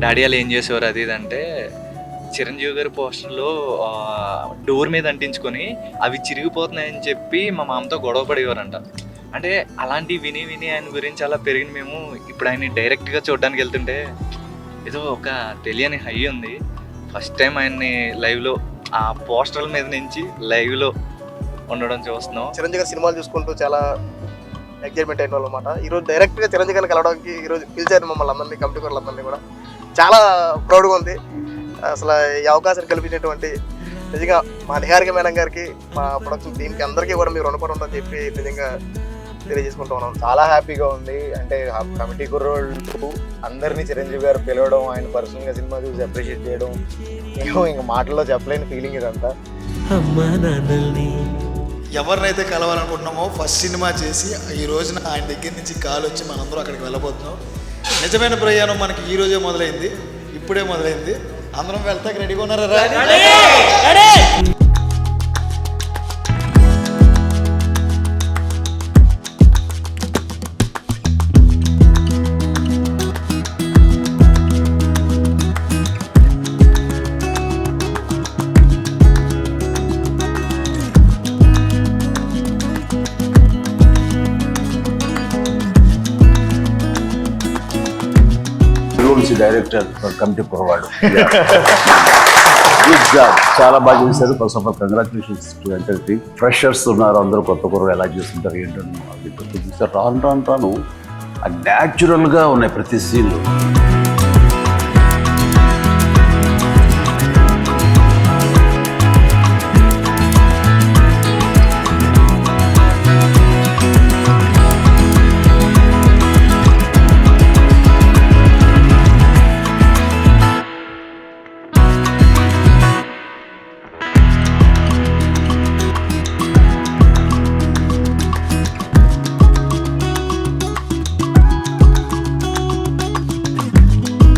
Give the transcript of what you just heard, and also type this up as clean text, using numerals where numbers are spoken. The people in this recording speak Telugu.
డాడీ వాళ్ళు ఏం చేసేవారు అది ఇది అంటే చిరంజీవి గారి పోస్టర్లో డోర్ మీద అంటించుకొని అవి చిరిగిపోతున్నాయని చెప్పి మా మామతో గొడవ పడేవారంట. అంటే అలాంటివి విని విని ఆయన గురించి అలా పెరిగిన మేము ఇప్పుడు ఆయన డైరెక్ట్గా చూడడానికి వెళ్తుంటే ఏదో ఒక తెలియని హై ఉంది. ఫస్ట్ టైం ఆయన్ని లైవ్లో ఆ పోస్టర్ల మీద నుంచి లైవ్లో ఉండడం చూస్తున్నాం. చిరంజీవి గారి సినిమాలు చూసుకుంటూ చాలా ఎగ్జైట్మెంట్ అయిన వాళ్ళు అనమాట. ఈరోజు డైరెక్ట్గా చిరంజీవి గారిని కలవడానికి ఈరోజు పిలిచారు మమ్మల్ని అందరినీ, కమిటీ వాళ్ళందరినీ కూడా. చాలా ప్రౌడ్గా ఉంది. అసలు ఈ అవకాశాన్ని కల్పించినటువంటి నిజంగా మా నిహారిక మేడం గారికి, మా ప్రొడక్షన్ టీంకి అందరికీ కూడా మీరు రుణపడి ఉందని చెప్పి నిజంగా తెలియజేసుకుంటూ ఉన్నాం. చాలా హ్యాపీగా ఉంది. అంటే కమిటీ కుర్రోళ్ళు అందరినీ చిరంజీవి గారు పిలవడం, ఆయన పర్సనల్గా సినిమా చూసి అప్రిషియేట్ చేయడం, ఏమో ఇంకా మాటల్లో చెప్పలేని ఫీలింగ్ ఇదంతా. ఎవరినైతే కలవాలనుకుంటున్నామో ఫస్ట్ సినిమా చేసి ఈ రోజున ఆయన దగ్గర నుంచి కాల్ వచ్చి మనందరూ అక్కడికి వెళ్ళబోతున్నాం. నిజమైన ప్రయాణం మనకి ఈ రోజే మొదలైంది, ఇప్పుడే మొదలైంది. అందరం వెళ్తాకి రెడీగా ఉన్నారా? డైరెక్టర్ కమిటీ కుర్రవాడు గుడ్ జాబ్, చాలా బాగా చేశారు. First of all congratulations to entire team. Freshers ఉన్నారు, అందరూ కొత్త కుర్రలు ఎలా చేస్తుంటారు ఏంటో రాను రాను రాను న్యాచురల్గా ఉన్నాయి ప్రతి సీన్లు.